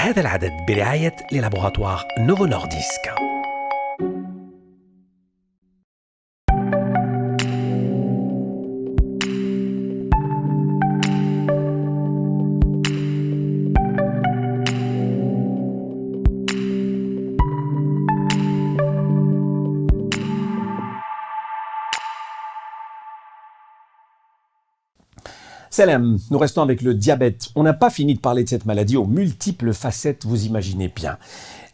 هذا العدد برعاية للابوغاتوار نوفو نورديسك. Salam, nous restons avec le diabète. On n'a pas fini de parler de cette maladie aux multiples facettes, vous imaginez bien.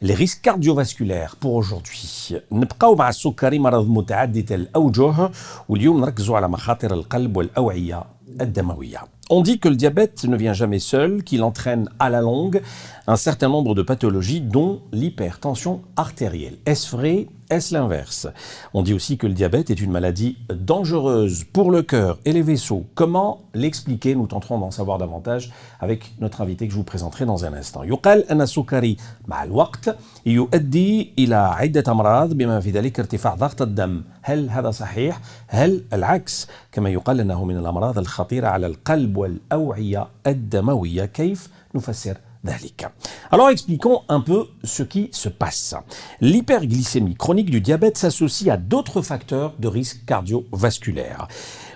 Les risques cardiovasculaires pour aujourd'hui. نبقاو مع السكري مرض متعدد الأوجه واليوم نركزوا على مخاطر القلب والأوعية الدموية. On dit que le diabète ne vient jamais seul, qu'il entraîne à la longue un certain nombre de pathologies dont l'hypertension artérielle. Est-ce vrai? Est-ce l'inverse? On dit aussi que le diabète est une maladie dangereuse pour le cœur et les vaisseaux. Comment l'expliquer? Nous tenterons d'en savoir davantage avec notre invité que je vous présenterai dans un instant. يقال أن السكري مع الوقت يؤدي إلى عدة أمراض بما في ذلك ارتفاع ضغط الدم. هل هذا صحيح؟ هل العكس؟ كما يقال أنه من الأمراض الخطيرة على القلب والأوعية الدموية. كيف نفسر ذلك؟ Alors expliquons un peu ce qui se passe. L'hyperglycémie chronique du diabète s'associe à d'autres facteurs de risque cardiovasculaire.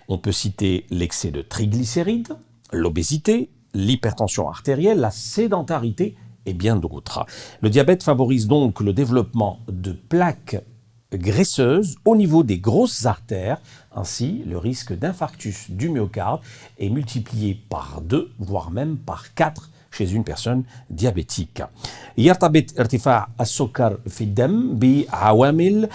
On peut citer l'excès de triglycérides, l'obésité, l'hypertension artérielle, la sédentarité et bien d'autres. Le diabète favorise donc le développement de plaques graisseuses au niveau des grosses artères. Ainsi, le risque d'infarctus du myocarde est multiplié par 2, voire même par 4 chez une personne diabétique. يرتبط ارتفاع السكر في الدم بعوامل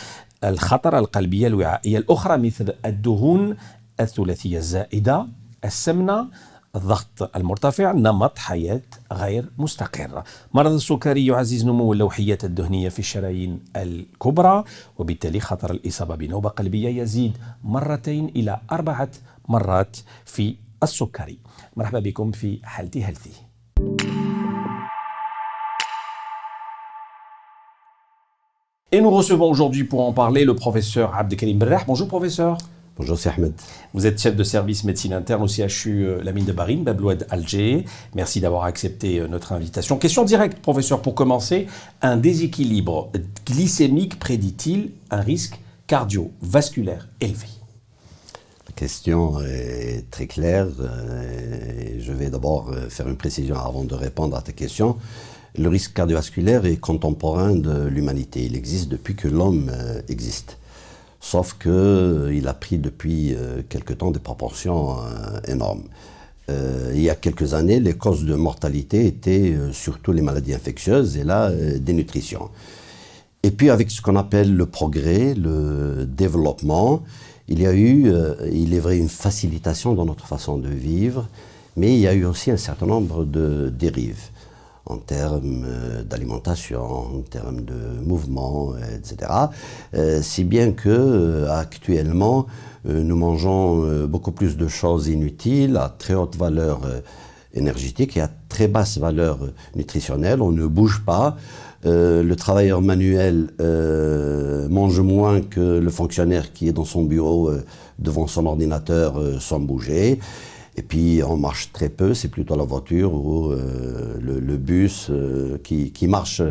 الخطر القلبية الوعائية الأخرى مثل الدهون الثلاثية الزائدة، السمنة، الضغط المرتفع، نمط حياة غير مستقر. مرض السكري يعزز نمو اللوحيات الدهنية في الشرايين الكبرى وبالتالي خطر الإصابة بنوبة قلبية يزيد 2 إلى 4 مرات في السكري. مرحبا بكم في حالتي هيلثي. Et nous recevons aujourd'hui pour en parler le professeur Abdelkarim Berrah. Bonjour professeur. Bonjour, c'est Ahmed. Vous êtes chef de service médecine interne au CHU Lamine de Barine, Bablouad Alger. Merci d'avoir accepté notre invitation. Question directe, professeur, pour commencer. Un déséquilibre glycémique prédit-il un risque cardiovasculaire élevé? La question est très claire. Je vais d'abord faire une précision avant de répondre à ta question. Le risque cardiovasculaire est contemporain de l'humanité. Il existe depuis que l'homme existe. Sauf qu'il a pris depuis quelque temps des proportions énormes. Il y a quelques années, les causes de mortalité étaient surtout les maladies infectieuses et la dénutrition. Et puis avec ce qu'on appelle le progrès, le développement, il y a eu, il est vrai, une facilitation dans notre façon de vivre, mais il y a eu aussi un certain nombre de dérives en termes d'alimentation, en termes de mouvement, etc. Si bien que actuellement, nous mangeons beaucoup plus de choses inutiles à très haute valeur énergétique et à très basse valeur nutritionnelle. On ne bouge pas. Le travailleur manuel mange moins que le fonctionnaire qui est dans son bureau devant son ordinateur sans bouger. Et puis on marche très peu, c'est plutôt la voiture ou le bus qui marche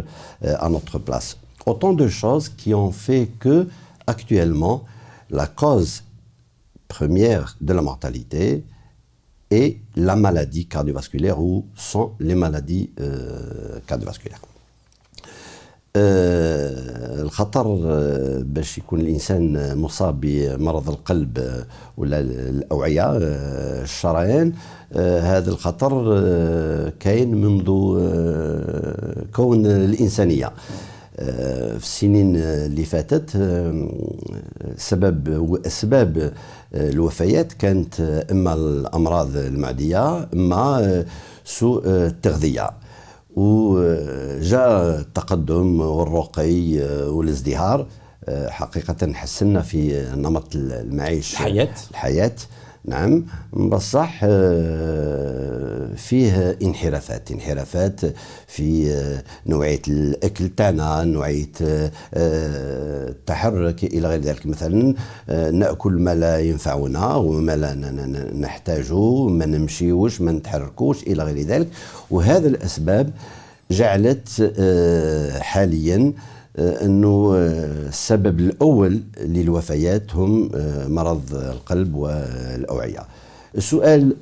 à notre place. Autant de choses qui ont fait que, actuellement, la cause première de la mortalité est la maladie cardiovasculaire ou sont les maladies cardiovasculaires. الخطر باش يكون الإنسان مصاب بمرض القلب ولا الأوعية الشرايين، هذا الخطر كاين منذ كون الإنسانية. في السنين اللي فاتت أسباب الوفيات كانت إما الأمراض المعدية إما سوء التغذية. وجاء التقدم والرقي والازدهار حقيقة حسنا في نمط المعيش الحياة نعم، بصح فيه انحرافات في نوعية الأكل تاعنا، نوعية التحرك إلى غير ذلك. مثلا نأكل ما لا ينفعنا وما لا نحتاجه، ما نمشيوش ما نتحركوش إلى غير ذلك. وهذا الأسباب جعلت حاليا أنه السبب الأول للوفيات هم مرض القلب والأوعية. السؤال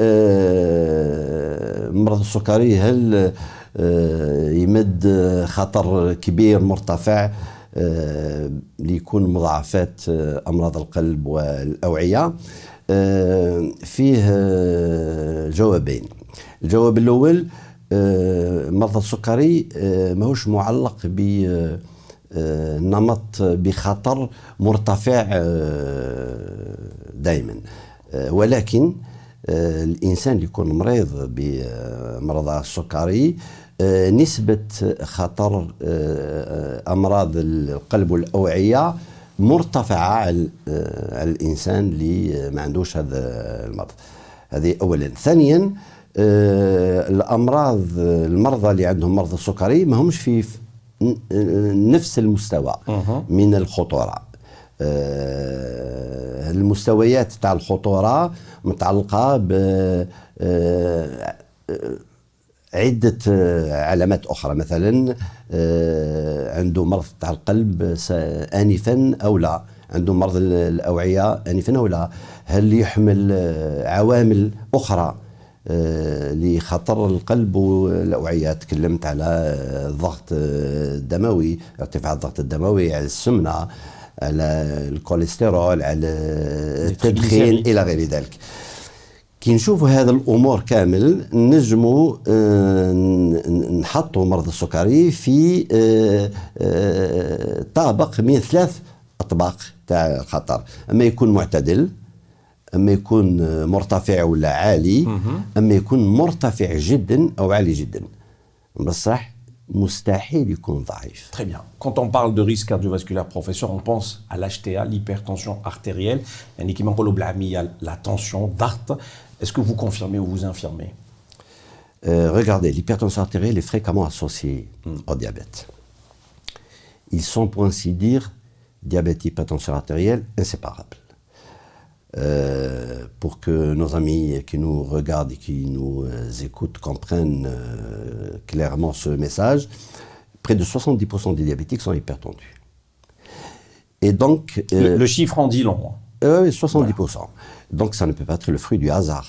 مرض السكري هل يمد خطر كبير مرتفع ليكون مضاعفات أمراض القلب والأوعية؟ فيه جوابين. الجواب الأول مرض السكري ماهوش معلق بنمط بخطر مرتفع دائما، ولكن الإنسان اللي يكون مريض بمرض السكري نسبة خطر أمراض القلب والأوعية مرتفعة على الإنسان اللي ما عندوش هذا المرض. هذه أولا. ثانيا المرضى اللي عندهم مرض السكري ما همش في نفس المستوى من الخطورة. المستويات تاع الخطورة متعلقة ب عدة علامات أخرى، مثلا عنده مرض تاع القلب آنفا أو لا، عنده مرض الأوعية آنفا أو لا، هل يحمل عوامل أخرى لخطر القلب والأوعية. تكلمت على الضغط الدموي، ارتفاع الضغط الدموي، على السمنة، على الكوليسترول، على التدخين إلى غير ذلك. كي نشوفوا هذا الأمور كامل نجموا نحطوا مرض السكري في طابق من 3 أطباق تاع الخطر، أما يكون معتدل، أما يكون مرتفع ولا عالي، أما يكون مرتفع جدا أو عالي جدا. بصح مستحيل يكون ضعيف. Très bien. Quand on parle de risque cardiovasculaire, professeur, on pense à l'HTA, l'hypertension artérielle, يعني كيما نقولوا بالعامية la tension, DART. Est-ce que vous confirmez ou vous infirmez? Regardez, l'hypertension artérielle est fréquemment associée au diabète. Ils sont, pour ainsi dire, diabète et hypertension artérielle inséparables. Pour que nos amis qui nous regardent et qui nous écoutent comprennent clairement ce message, près de 70% des diabétiques sont hypertendus. Et donc... le chiffre en dit long. Oui, 70%. Voilà. Donc ça ne peut pas être le fruit du hasard.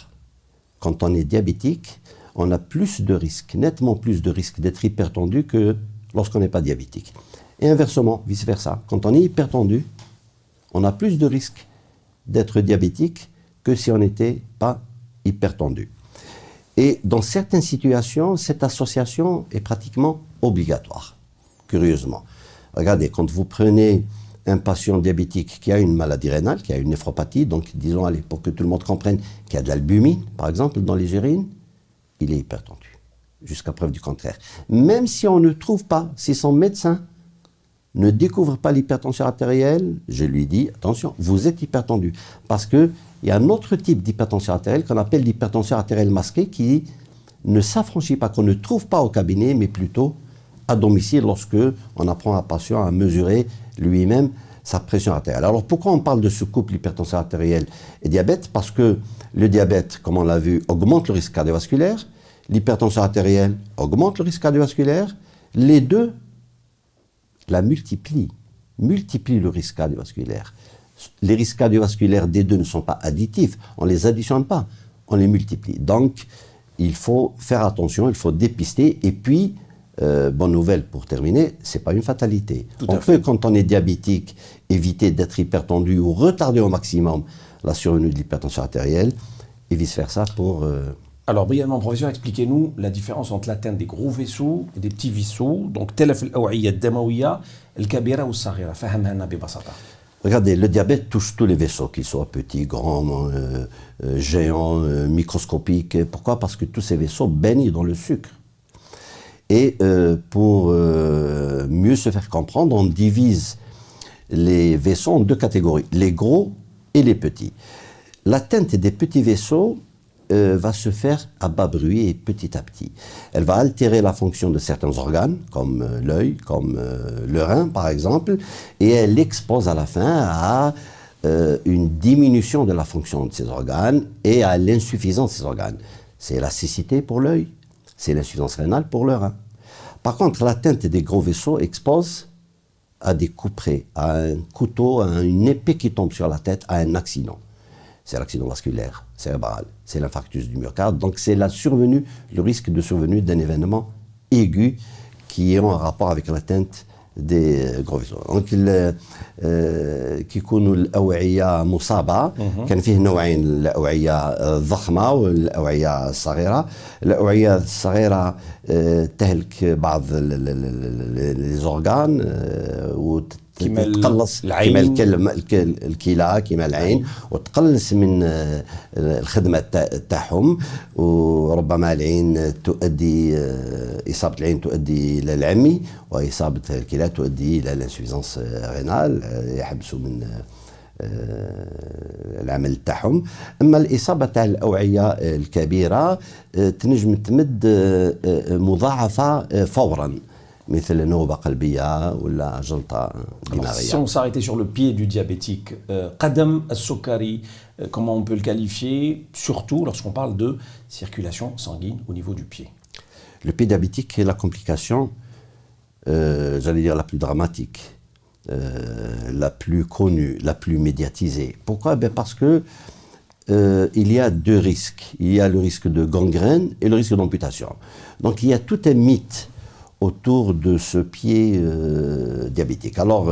Quand on est diabétique, on a plus de risques, nettement plus de risques d'être hypertendu que lorsqu'on n'est pas diabétique. Et inversement, vice-versa. Quand on est hypertendu, on a plus de risques d'être diabétique que si on n'était pas hypertendu. Et dans certaines situations, cette association est pratiquement obligatoire, curieusement. Regardez, quand vous prenez un patient diabétique qui a une maladie rénale, qui a une néphropathie, donc disons, allez, pour que tout le monde comprenne, qui a de l'albumine, par exemple, dans les urines, il est hypertendu, jusqu'à preuve du contraire. Même si on ne trouve pas, si son médecin ne découvre pas l'hypertension artérielle, je lui dis, attention, vous êtes hypertendu. Parce qu'il y a un autre type d'hypertension artérielle qu'on appelle l'hypertension artérielle masquée qui ne s'affranchit pas, qu'on ne trouve pas au cabinet, mais plutôt à domicile lorsque on apprend à un patient à mesurer lui-même sa pression artérielle. Alors pourquoi on parle de ce couple hypertension artérielle et diabète? Parce que le diabète, comme on l'a vu, augmente le risque cardiovasculaire, l'hypertension artérielle augmente le risque cardiovasculaire, les deux la multiplie le risque cardiovasculaire. Les risques cardiovasculaires des deux ne sont pas additifs, on ne les additionne pas, on les multiplie. Donc, il faut faire attention, il faut dépister. Et puis, bonne nouvelle pour terminer, ce n'est pas une fatalité. On peut, quand on est diabétique, éviter d'être hypertendu ou retarder au maximum la survenue de l'hypertension artérielle et vice-versa pour... Alors, brièvement, professeur, expliquez-nous la différence entre l'atteinte des gros vaisseaux et des petits vaisseaux. Donc, تلف الأوعية الدموية الكبيرة والصغيرة. فهمها لنا ببساطة. Regardez, le diabète touche tous les vaisseaux, qu'ils soient petits, grands, géants, microscopiques. Pourquoi? Parce que tous ces vaisseaux baignent dans le sucre. Et pour mieux se faire comprendre, on divise les vaisseaux en 2 catégories, les gros et les petits. L'atteinte des petits vaisseaux va se faire à bas bruit et petit à petit. Elle va altérer la fonction de certains organes, comme l'œil, comme le rein par exemple, et elle expose à la fin à une diminution de la fonction de ces organes et à l'insuffisance de ces organes. C'est la cécité pour l'œil, c'est l'insuffisance rénale pour le rein. Par contre, l'atteinte des gros vaisseaux expose à des coups près, à un couteau, à une épée qui tombe sur la tête, à un accident. C'est l'accident vasculaire cérébral, c'est l'infarctus du myocarde. Donc c'est le risque de survenue d'un événement aigu qui ont un rapport avec l'atteinte des gros vaisseaux. Donc كيكونوا الأوعية مصابة كان فيه نوعين، الأوعية الضخمة والأوعية الصغيرة. الأوعية الصغيرة تهلك بعض les organes وتقلص كما الكلى كما العين، وتقلص من الخدمة تاعهم، وربما العين تؤدي إصابة العين تؤدي إلى العمي، وإصابة الكلى تؤدي إلى الانسفيزانس رينال، يحبسوا من العمل تاعهم. اما الاصابه تاع الاوعيه الكبيره تنجم تمد مضاعفه فورا، مثل نوبه قلبيه ولا جلطه دماغيه. Si on s'arrêtait sur le pied du diabétique, Qadam al-Sukkari, comment on peut le qualifier, surtout lorsqu'on parle de circulation sanguine au niveau du pied? Le pied diabétique est la complication, j'allais dire la plus dramatique, la plus connue, la plus médiatisée. Pourquoi? Parce que il y a deux risques. Il y a le risque de gangrène et le risque d'amputation. Donc il y a tout un mythe autour de ce pied diabétique. Alors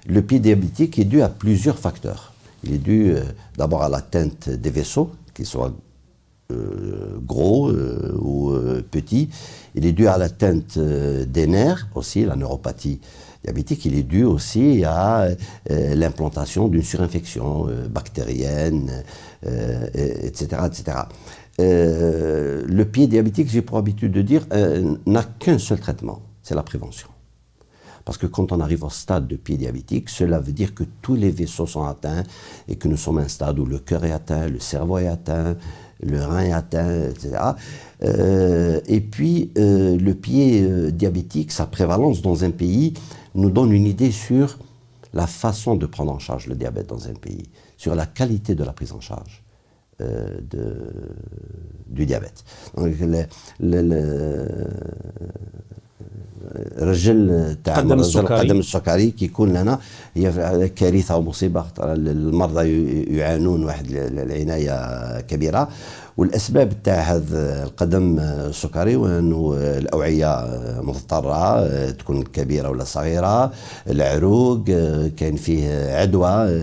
le pied diabétique est dû à plusieurs facteurs. Il est dû d'abord à l'atteinte des vaisseaux, qu'ils soient gros ou petits. Il est dû à l'atteinte des nerfs aussi, la neuropathie diabétique. Il est dû aussi à l'implantation d'une surinfection bactérienne, etc., etc. Le pied diabétique, j'ai pour habitude de dire, n'a qu'un seul traitement, c'est la prévention. Parce que quand on arrive au stade de pied diabétique, cela veut dire que tous les vaisseaux sont atteints et que nous sommes à un stade où le cœur est atteint, le cerveau est atteint, le rein est atteint, etc. Et puis, le pied diabétique, sa prévalence dans un pays, nous donne une idée sur la façon de prendre en charge le diabète dans un pays, sur la qualité de la prise en charge du diabète. Donc, الرجل تاع قدم السكري كيكون لنا هي كارثه ومصيبه. المرضى يعانون واحد العنايه كبيره، والاسباب تاع هذا القدم السكري وانه الاوعيه مضطره تكون كبيره ولا صغيره، العروق كاين فيه عدوى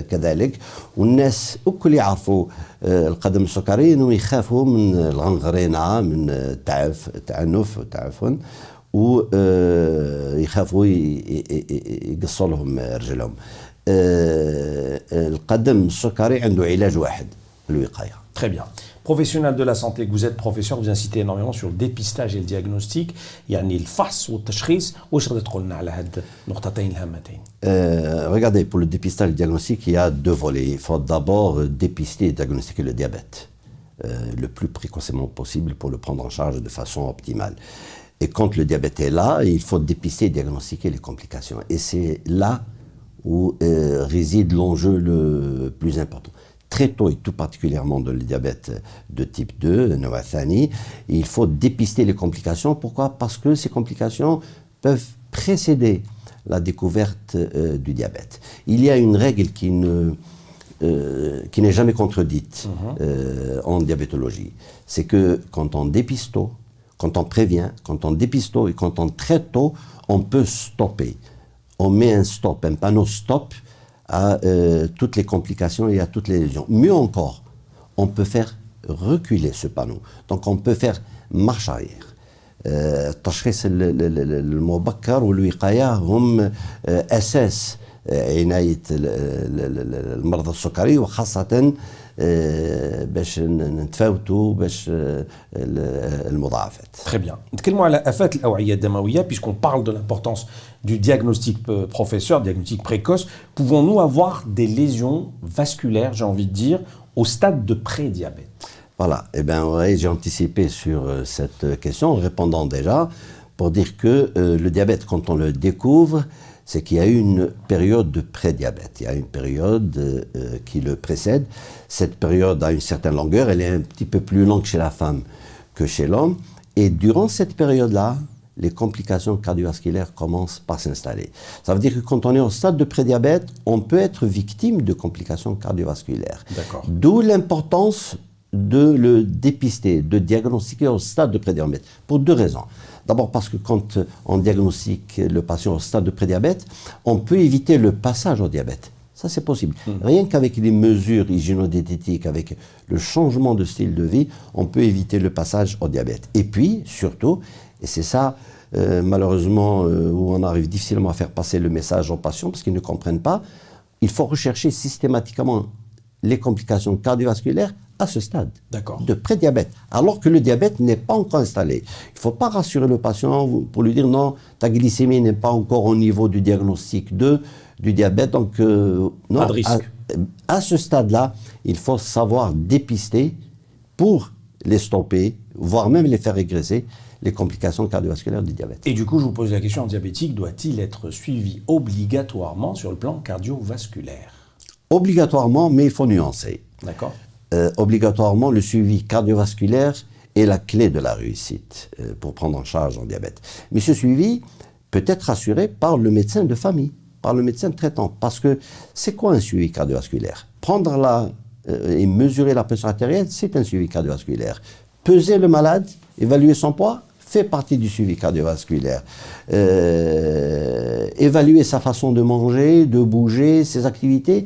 كذلك، والناس الكل يعرفوا القدم السكري انه يخافوا من الغنغرينه، من التعنف والتعفن، ويخافوا يقصوا لهم رجلهم. القدم السكري عنده علاج واحد، الوقايه. Très bien. Professionnel de la santé, vous êtes professeur, vous incitez énormément sur le dépistage et le diagnostic. يعني الفحص والتشخيص، واش تقدر تقول لنا على هاد النقطتين الهامتين؟ Regardez, pour le dépistage et le diagnostic, il y a deux volets. Il faut d'abord dépister et diagnostiquer le diabète le plus précocement possible pour le prendre en charge de façon optimale. Et quand le diabète est là, il faut dépister et diagnostiquer les complications. Et c'est là où réside l'enjeu le plus important. Très tôt, et tout particulièrement dans le diabète de type 2, Noa Thani, il faut dépister les complications. Pourquoi? Parce que ces complications peuvent précéder la découverte du diabète. Il y a une règle qui n'est jamais contredite en diabétologie. C'est que quand on dépiste tôt, quand on prévient, quand on dépiste tôt et quand on traite tôt, on peut stopper. On met un stop, un panneau stop à toutes les complications et à toutes les lésions. Mieux encore, on peut faire reculer ce panneau. Donc on peut faire marche arrière. التشخيص المبكر والوقاية هم أساس عناية المرضى السكري، وخاصة باش نتفاوتوا باش المضاعفات. Très bien. نتكلموا على آفات الأوعية الدموية puisqu'on parle de l'importance du diagnostic professeur, diagnostic précoce. Pouvons-nous avoir des lésions vasculaires, j'ai envie de dire, au stade de pré-diabète? Voilà, eh bien, ouais, j'ai anticipé sur cette question en répondant déjà pour dire que le diabète, quand on le découvre, c'est qu'il y a eu une période de pré-diabète. Il y a une période qui le précède. Cette période a une certaine longueur, elle est un petit peu plus longue chez la femme que chez l'homme. Et durant cette période-là, les complications cardiovasculaires commencent par s'installer. Ça veut dire que quand on est au stade de prédiabète, on peut être victime de complications cardiovasculaires. D'accord. D'où l'importance de le dépister, de diagnostiquer au stade de prédiabète, pour 2 raisons. D'abord parce que quand on diagnostique le patient au stade de prédiabète, on peut éviter le passage au diabète. Ça, c'est possible. Rien qu'avec les mesures hygiéno-diététiques, avec le changement de style de vie, on peut éviter le passage au diabète. Et puis, surtout, et c'est ça, malheureusement, où on arrive difficilement à faire passer le message aux patients parce qu'ils ne comprennent pas, il faut rechercher systématiquement les complications cardiovasculaires à ce stade de prédiabète, alors que le diabète n'est pas encore installé. Il ne faut pas rassurer le patient pour lui dire non, ta glycémie n'est pas encore au niveau du diagnostic du diabète, donc non, pas de risque. À ce stade-là, il faut savoir dépister pour les stopper, voire même les faire régresser, les complications cardiovasculaires du diabète. Et du coup, je vous pose la question, un diabétique doit-il être suivi obligatoirement sur le plan cardiovasculaire? Obligatoirement, mais il faut nuancer. D'accord. Obligatoirement, le suivi cardiovasculaire est la clé de la réussite pour prendre en charge un diabète. Mais ce suivi peut être assuré par le médecin de famille, par le médecin traitant. Parce que c'est quoi un suivi cardiovasculaire? Prendre et mesurer la pression artérielle, c'est un suivi cardiovasculaire. Peser le malade, évaluer son poids, fait partie du suivi cardiovasculaire. Évaluer sa façon de manger, de bouger, ses activités,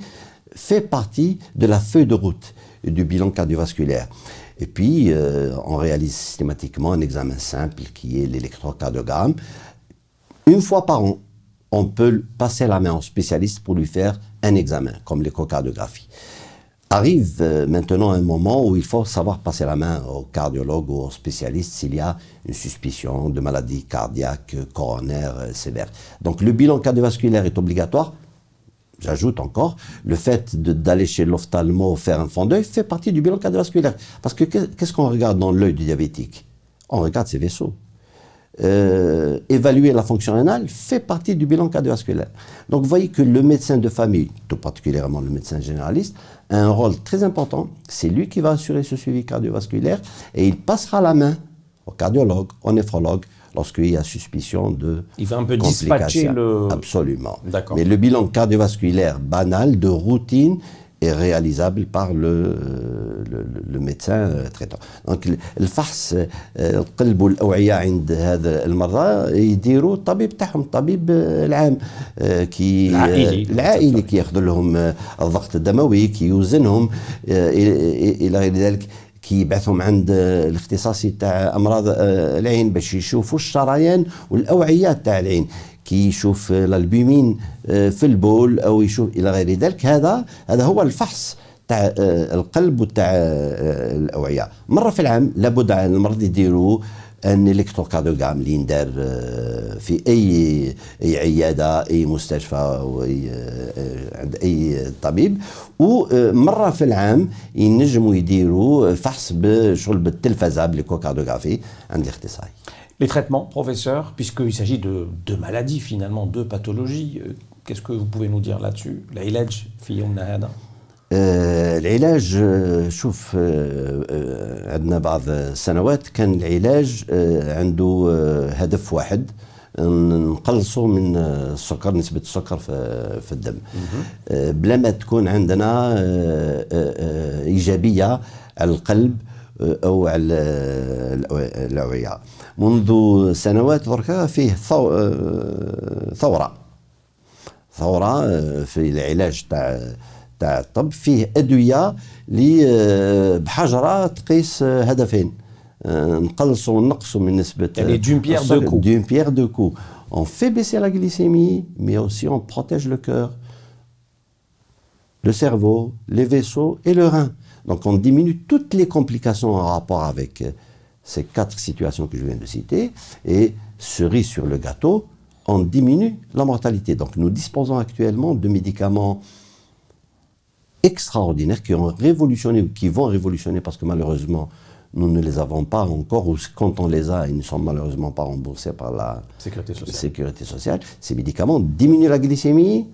fait partie de la feuille de route du bilan cardiovasculaire. Et puis, on réalise systématiquement un examen simple qui est l'électrocardiogramme. Une fois par an, on peut passer la main au spécialiste pour lui faire un examen, comme l'échocardiographie. Arrive maintenant un moment où il faut savoir passer la main au cardiologue ou au spécialiste s'il y a une suspicion de maladie cardiaque coronaire sévère. Donc le bilan cardiovasculaire est obligatoire. J'ajoute encore, le fait d'aller chez l'ophtalmo faire un fond d'œil fait partie du bilan cardiovasculaire. Parce que qu'est-ce qu'on regarde dans l'œil du diabétique? On regarde ses vaisseaux. Évaluer la fonction rénale fait partie du bilan cardiovasculaire. Donc vous voyez que le médecin de famille, tout particulièrement le médecin généraliste, a un rôle très important. C'est lui qui va assurer ce suivi cardiovasculaire et il passera la main au cardiologue, au néphrologue, lorsqu'il y a suspicion de il va un peu dispatcher le... Absolument. D'accord. Mais le bilan cardiovasculaire banal, de routine, est réalisable par le médecin traitant. Donc الفحص القلب والأوعية عند هذا المرضى يديروا الطبيب تاعهم الطبيب العام العائلي كي ياخذ لهم الضغط الدموي كي يوزنهم إلى غير ذلك كي يبعثهم عند الاختصاصي تاع أمراض العين باش يشوفوا الشريان والأوعيات تاع العين كي يشوف الالبومين في البول او يشوف الى غير ذلك. هذا هو الفحص تاع القلب وتاع الاوعيه. مره في العام لابد على المرضى يديروا ان الكتروكارديوغرام اللي يندار في اي عياده اي مستشفى او عند اي طبيب. ومره في العام ينجموا يديروا فحص بشغل بالتلفزه بالكوكارديوغرافي عند الاختصاصي. Les traitements, professeur, puisqu'il s'agit de deux maladies finalement, deux pathologies, qu'est-ce que vous pouvez nous dire là-dessus? العلاج في يومنا هذا؟ العلاج شوف عندنا بعض السنوات كان العلاج عنده هدف واحد نقلصوا من السكر، نسبة السكر في الدم بلا ما تكون عندنا إيجابية على القلب أو على الأوعية. منذ سنوات دركا فيه ثورة في العلاج تاع الطب. فيه أدوية اللي بحجرة تقيس هدفين، نقلصوا ونقصوا من نسبة d'une pierre deux coups. On fait baisser la glycémie, mais aussi on protège le cœur, le cerveau, les vaisseaux et le rein. Donc on diminue toutes les complications en rapport avec ces 4 situations que je viens de citer. Et cerise sur le gâteau, on diminue la mortalité. Donc nous disposons actuellement de médicaments extraordinaires qui ont révolutionné ou qui vont révolutionner, parce que malheureusement nous ne les avons pas encore, ou quand on les a, ils ne sont malheureusement pas remboursés par la sécurité sociale. Ces médicaments diminuent la glycémie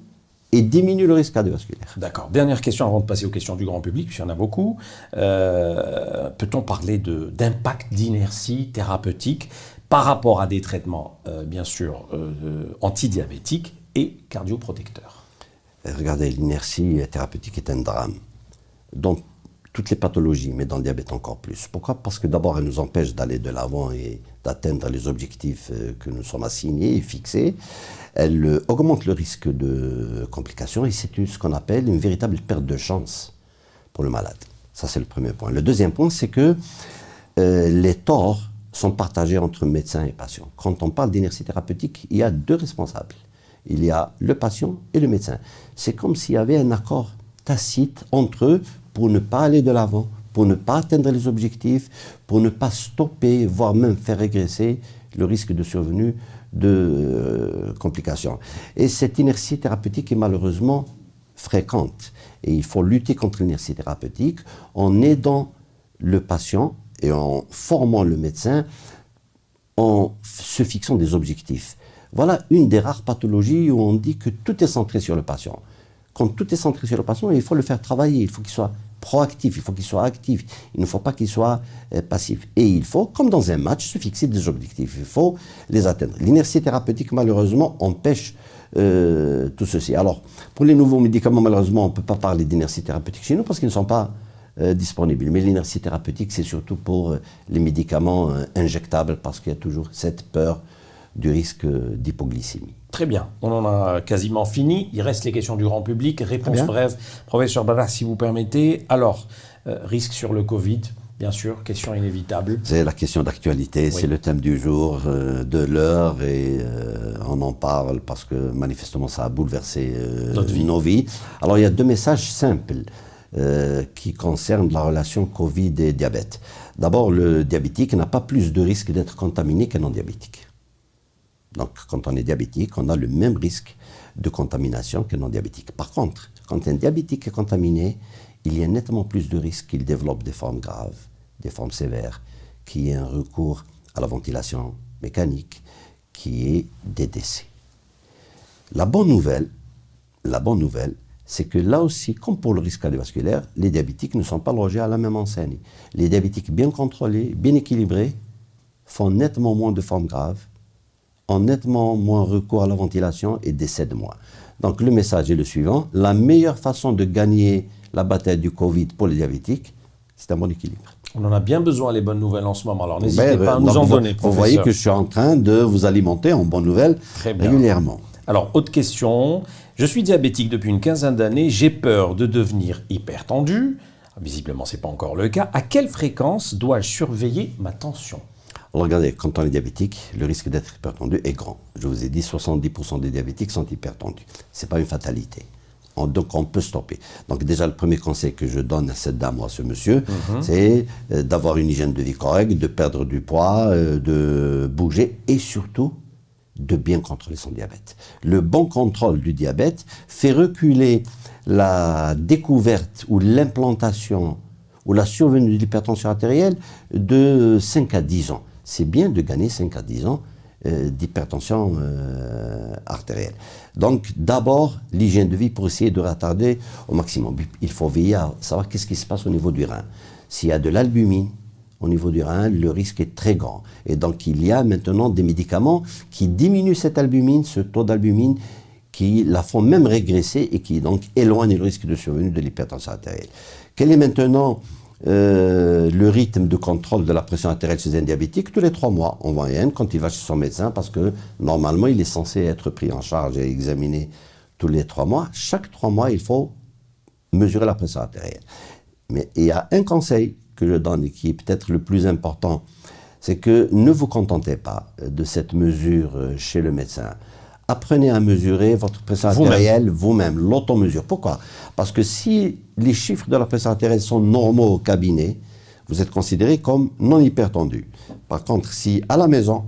et diminue le risque cardiovasculaire. D'accord. Dernière question avant de passer aux questions du grand public, puisqu'il y en a beaucoup. Peut-on parler d'impact d'inertie thérapeutique par rapport à des traitements, bien sûr, antidiabétiques et cardioprotecteurs. Regardez, l'inertie thérapeutique est un drame dans toutes les pathologies, mais dans le diabète encore plus. Pourquoi? Parce que d'abord, elle nous empêche d'aller de l'avant et d'atteindre les objectifs que nous sommes assignés et fixés. Elle augmente le risque de complications et c'est ce qu'on appelle une véritable perte de chance pour le malade. Ça, c'est le premier point. Le deuxième point, c'est que les torts sont partagés entre médecins et patients. Quand on parle d'inertie thérapeutique, il y a deux responsables. Il y a le patient et le médecin. C'est comme s'il y avait un accord tacite entre eux pour ne pas aller de l'avant, pour ne pas atteindre les objectifs, pour ne pas stopper, voire même faire régresser le risque de survenue de complications. Et cette inertie thérapeutique est malheureusement fréquente. Et il faut lutter contre l'inertie thérapeutique en aidant le patient et en formant le médecin, en se fixant des objectifs. Voilà une des rares pathologies où on dit que tout est centré sur le patient. Quand tout est centré sur le patient, il faut le faire travailler, il faut qu'il soit proactif, il faut qu'il soit actif, il ne faut pas qu'il soit passif. Et il faut, comme dans un match, se fixer des objectifs, il faut les atteindre. L'inertie thérapeutique, malheureusement, empêche tout ceci. Alors, pour les nouveaux médicaments, malheureusement, on ne peut pas parler d'inertie thérapeutique chez nous parce qu'ils ne sont pas disponibles. Mais l'inertie thérapeutique, c'est surtout pour les médicaments injectables parce qu'il y a toujours cette peur du risque d'hypoglycémie. Très bien, on en a quasiment fini. Il reste les questions du grand public. Réponse brève. Professeur Badar, si vous permettez. Alors, risque sur le Covid, bien sûr, question inévitable. C'est la question d'actualité, oui. C'est le thème du jour, de l'heure, et on en parle parce que manifestement ça a bouleversé nos vies. Alors il y a deux messages simples qui concernent la relation Covid et diabète. D'abord, le diabétique n'a pas plus de risque d'être contaminé qu'un non-diabétique. Donc, quand on est diabétique, on a le même risque de contamination qu'un non-diabétique. Par contre, quand un diabétique est contaminé, il y a nettement plus de risques qu'il développe des formes graves, des formes sévères, qu'il y ait un recours à la ventilation mécanique, qu'il y ait des décès. La bonne nouvelle, c'est que là aussi, comme pour le risque cardiovasculaire, les diabétiques ne sont pas logés à la même enseigne. Les diabétiques bien contrôlés, bien équilibrés, font nettement moins de formes graves, ont nettement moins recours à la ventilation et décèdent moins. Donc le message est le suivant, la meilleure façon de gagner la bataille du Covid pour les diabétiques, c'est un bon équilibre. On en a bien besoin, les bonnes nouvelles en ce moment, alors n'hésitez pas à nous en donner, professeur. Vous voyez que je suis en train de vous alimenter en bonnes nouvelles régulièrement. Alors, autre question, je suis diabétique depuis une quinzaine d'années, j'ai peur de devenir hypertendu, visiblement ce n'est pas encore le cas, à quelle fréquence dois-je surveiller ma tension ? Alors regardez, quand on est diabétique, le risque d'être hypertendu est grand. Je vous ai dit, 70% des diabétiques sont hypertendus. Ce n'est pas une fatalité. Donc on peut stopper. Donc déjà, le premier conseil que je donne à cette dame ou à ce monsieur, c'est d'avoir une hygiène de vie correcte, de perdre du poids, de bouger et surtout de bien contrôler son diabète. Le bon contrôle du diabète fait reculer la découverte ou l'implantation ou la survenue de l'hypertension artérielle de 5 à 10 ans. C'est bien de gagner 5 à 10 ans d'hypertension artérielle. Donc d'abord, l'hygiène de vie pour essayer de retarder au maximum. Il faut veiller à savoir qu'est-ce qui se passe au niveau du rein. S'il y a de l'albumine au niveau du rein, le risque est très grand. Et donc il y a maintenant des médicaments qui diminuent cette albumine, ce taux d'albumine, qui la font même régresser et qui donc éloignent le risque de survenue de l'hypertension artérielle. Quel est maintenant le rythme de contrôle de la pression artérielle chez un diabétique? Tous les 3 mois en moyenne, quand il va chez son médecin, parce que normalement il est censé être pris en charge et examiné tous les 3 mois. Chaque 3 mois, il faut mesurer la pression artérielle. Mais il y a un conseil que je donne et qui est peut-être le plus important, c'est que ne vous contentez pas de cette mesure chez le médecin. Apprenez à mesurer votre pression artérielle vous-même, l'automesure. Pourquoi? Parce que si les chiffres de la pression artérielle sont normaux au cabinet, vous êtes considéré comme non hypertendu. Par contre, si à la maison,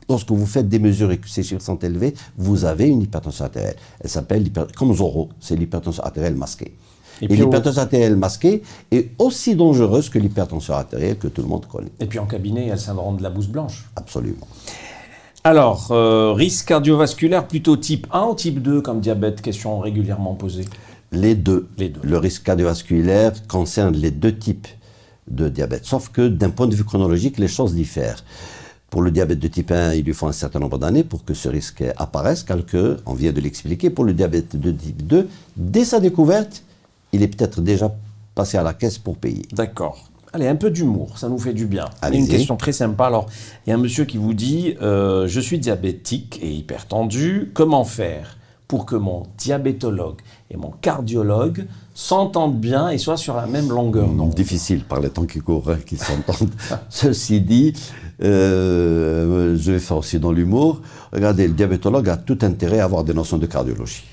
lorsque vous faites des mesures et que ces chiffres sont élevés, vous avez une hypertension artérielle. Elle s'appelle, comme Zorro, c'est l'hypertension artérielle masquée. Et l'hypertension artérielle masquée est aussi dangereuse que l'hypertension artérielle que tout le monde connaît. Et puis en cabinet, il y a le syndrome de la bouse blanche. Absolument. Alors, risque cardiovasculaire plutôt type 1 ou type 2 comme diabète? Question régulièrement posée. Les deux. Le risque cardiovasculaire concerne les deux types de diabète. Sauf que d'un point de vue chronologique, les choses diffèrent. Pour le diabète de type 1, il lui faut un certain nombre d'années pour que ce risque apparaisse, car on vient de l'expliquer, pour le diabète de type 2, dès sa découverte, il est peut-être déjà passé à la caisse pour payer. D'accord. Allez, un peu d'humour, ça nous fait du bien. Allez-y. Une question très sympa. Alors, il y a un monsieur qui vous dit je suis diabétique et hypertendu. Comment faire pour que mon diabétologue et mon cardiologue s'entendent bien et soient sur la même longueur d'onde? Difficile par les temps qui courent, hein, qu'ils s'entendent. Ceci dit, je vais faire aussi dans l'humour. Regardez, le diabétologue a tout intérêt à avoir des notions de cardiologie.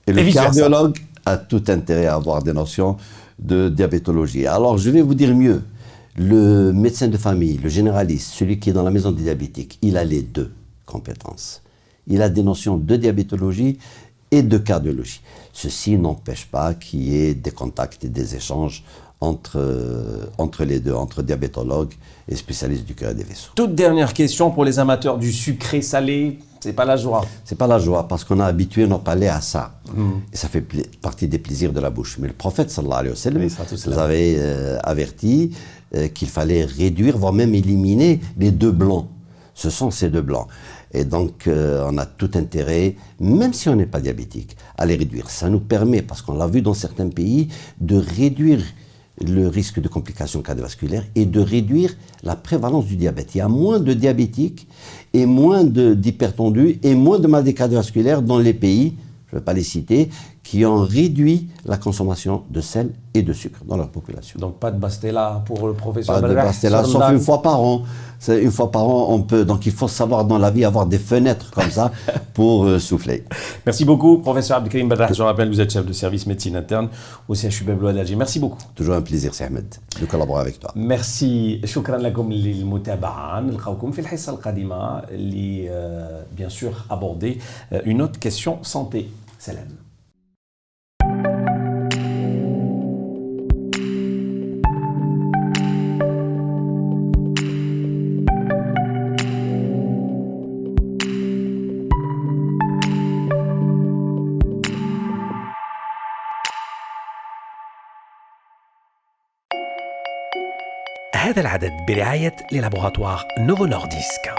Et le cardiologue a tout intérêt à avoir des notions de diabétologie. Alors, je vais vous dire mieux. Le médecin de famille, le généraliste, celui qui est dans la maison des diabétiques, il a les deux compétences. Il a des notions de diabétologie et de cardiologie. Ceci n'empêche pas qu'il y ait des contacts et des échanges entre les deux, entre diabétologues et spécialistes du cœur et des vaisseaux. Toute dernière question pour les amateurs du sucré-salé, c'est pas la joie. C'est pas la joie, parce qu'on a habitué nos palais à ça. Et ça fait partie des plaisirs de la bouche. Mais le prophète, sallallahu alayhi wa sallam, vous avait averti qu'il fallait réduire, voire même éliminer les deux blancs. Ce sont ces deux blancs. Et donc, on a tout intérêt, même si on n'est pas diabétique, à les réduire. Ça nous permet, parce qu'on l'a vu dans certains pays, de réduire le risque de complications cardiovasculaires et de réduire la prévalence du diabète. Il y a moins de diabétiques et moins d'hypertendus et moins de maladies cardiovasculaires dans les pays, je ne vais pas les citer, qui ont réduit la consommation de sel et de sucre dans leur population. Donc pas de Bastella pour le professeur Pas de Bastella, sauf une fois par an. Une fois par an, on peut. Donc il faut savoir dans la vie avoir des fenêtres comme ça pour souffler. Merci beaucoup, professeur Abdelkarim Benrah. Je rappelle que vous êtes chef de service médecine interne au CHU Beblois d'Alger. Merci beaucoup. Toujours un plaisir, c'est Ahmed, de collaborer avec toi. Merci. شكرا لكم للمتابعة. نلقاوكم في الحصة القادمة اللي bien sûr aborder une autre question santé. Salam. هذا العدد برعاية للابوغاتوار نوفو نورديسك.